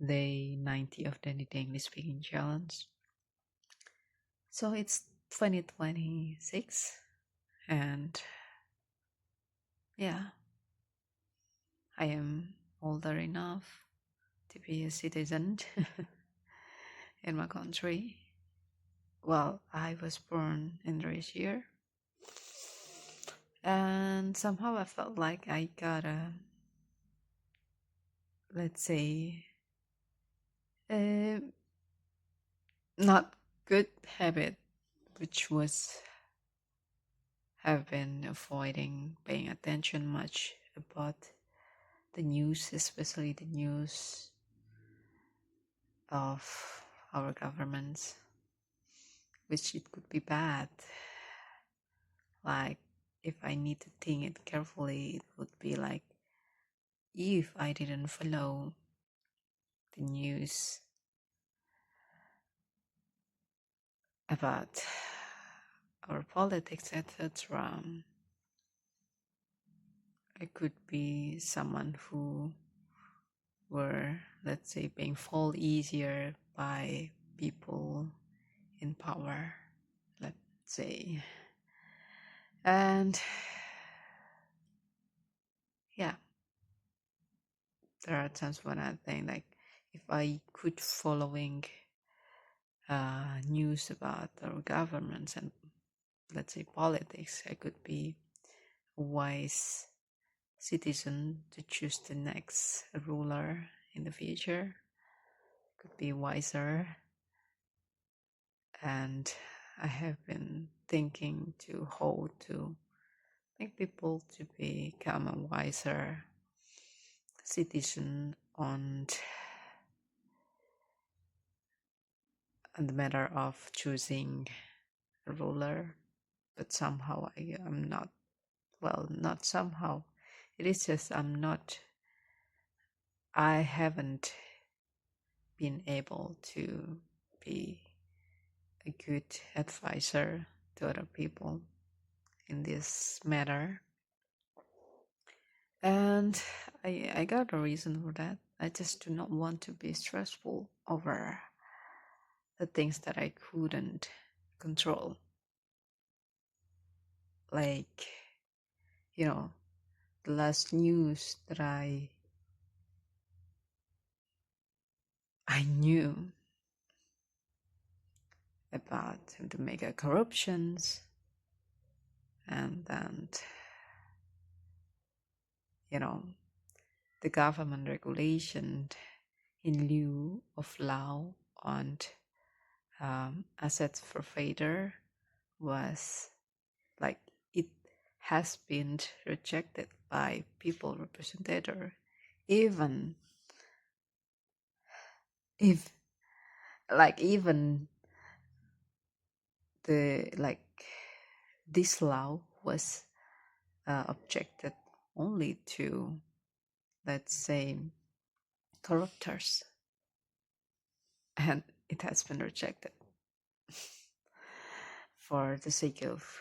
day 90 of the English Speaking Challenge. So it's 2026, and yeah, I am older enough to be a citizen in my country. Well, I was born in this year, and somehow I felt like I got a, let's say, a not good habit, which was have been avoiding paying attention much about the news, especially the news of our governments, which it could be bad. Like, if I need to think it carefully, it would be like if I didn't follow the news about our politics, etc., I could be someone who were, let's say, being fall easier by people in power, let's say. And yeah, there are times when I think like if I could following news about our governments and, let's say, politics, I could be a wise citizen to choose the next ruler in the future. Could be wiser. And I have been thinking to how to make people to become a wiser citizen on the matter of choosing a ruler. But somehow I am not, well, not somehow, it is just I haven't been able to be a good advisor to other people in this matter. And I got a reason for that. I just do not want to be stressful over the things that I couldn't control. Like, the last news that I knew about the mega corruptions, and then the government regulation in lieu of law on assets forfeiture was like, it has been rejected by people representative, even if even the this law was objected only to, let's say, corruptors, and it has been rejected for the sake of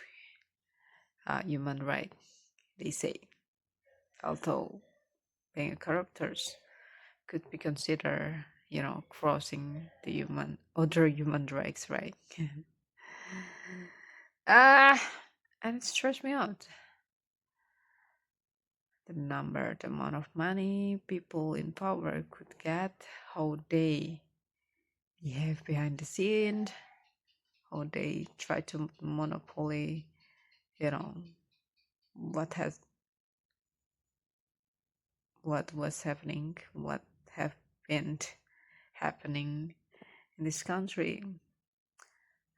human right, they say. Although being a corruptors could be considered, crossing the other human rights, right? And it stressed me out. The amount of money people in power could get, how they behave behind the scene, how they try to monopoly, what was happening, what have been happening in this country.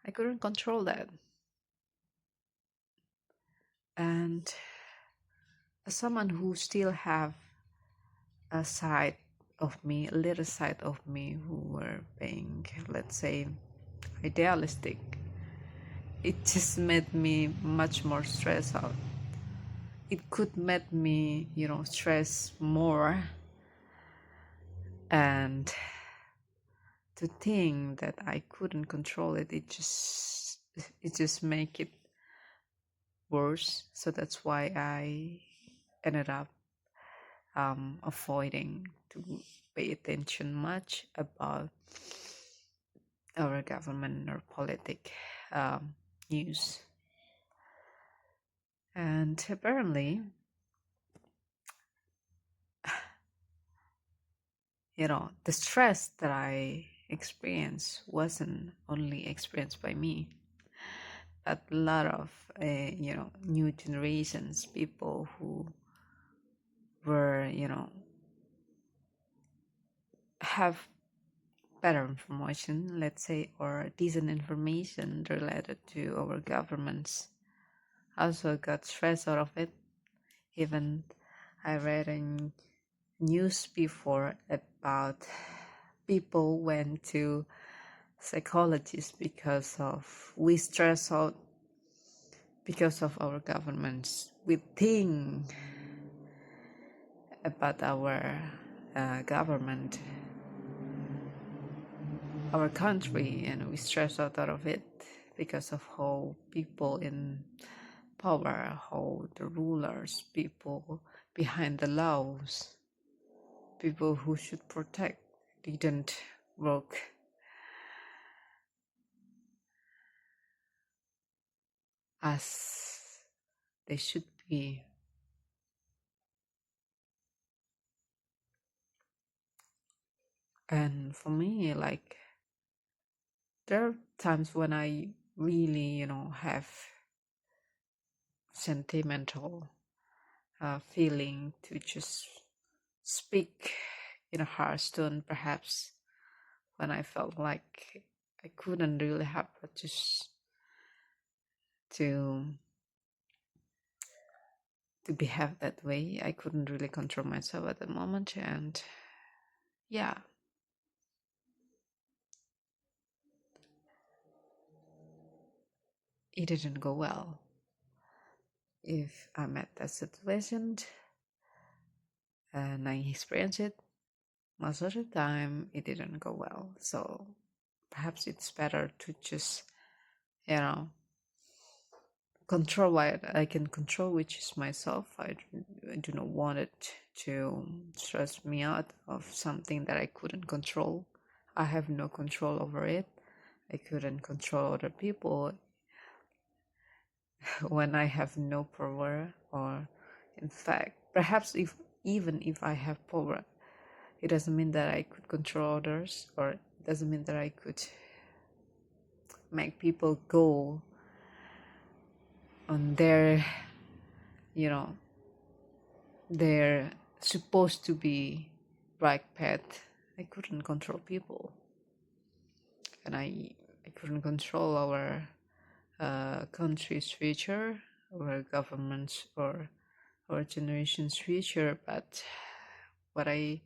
I couldn't control that. And as someone who still have a side of me, a little side of me who were being, let's say, idealistic, it just made me much more stressed out. It could make me, stress more. And to think that I couldn't control it, it just make it worse. So that's why I ended up avoiding to pay attention much about our government or politic news. And apparently, the stress that I experienced wasn't only experienced by me, but a lot of new generations, people who were have better information, let's say, or decent information related to our governments, also got stress out of it. Even I read in news before about people went to psychologists because of we stress out because of our governments. We think about our government, our country, and we stress out of it because of how people in power, how the rulers, people behind the laws, people who should protect, didn't work as they should be. And for me, like, there are times when I really, have sentimental feeling to just speak in a harsh tone, perhaps, when I felt like I couldn't really have just to behave that way. I couldn't really control myself at the moment, and yeah, it didn't go well. If I'm at that situation and I experience it, most of the time it didn't go well. So perhaps it's better to just, control what I can control, which is myself. I do not want it to stress me out of something that I couldn't control. I have no control over it. I couldn't control other people when I have no power, or in fact, perhaps even if I have power, it doesn't mean that I could control others, or it doesn't mean that I could make people go on their, they're supposed to be right path. I couldn't control people, and I couldn't control our country's future, our government's, or our generation's future. But what I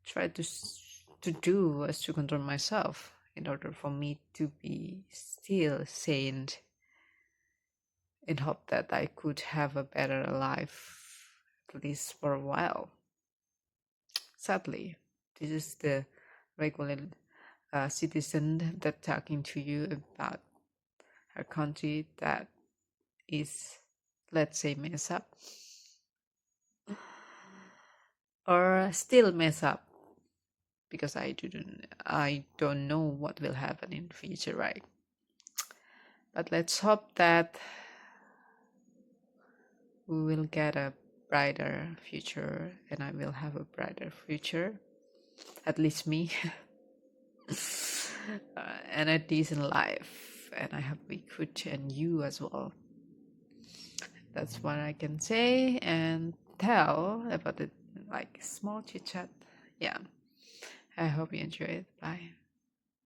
tried to do was to control myself in order for me to be still sane, in hope that I could have a better life, at least for a while. Sadly, this is the regular citizen that talking to you about a country that is, let's say, mess up, or still mess up, because I don't know what will happen in the future, right? But let's hope that we will get a brighter future, and I will have a brighter future, at least me, and a decent life, and I hope we could, and you as well. That's what I can say and tell about it, like small chit chat. Yeah, I hope you enjoy it. Bye.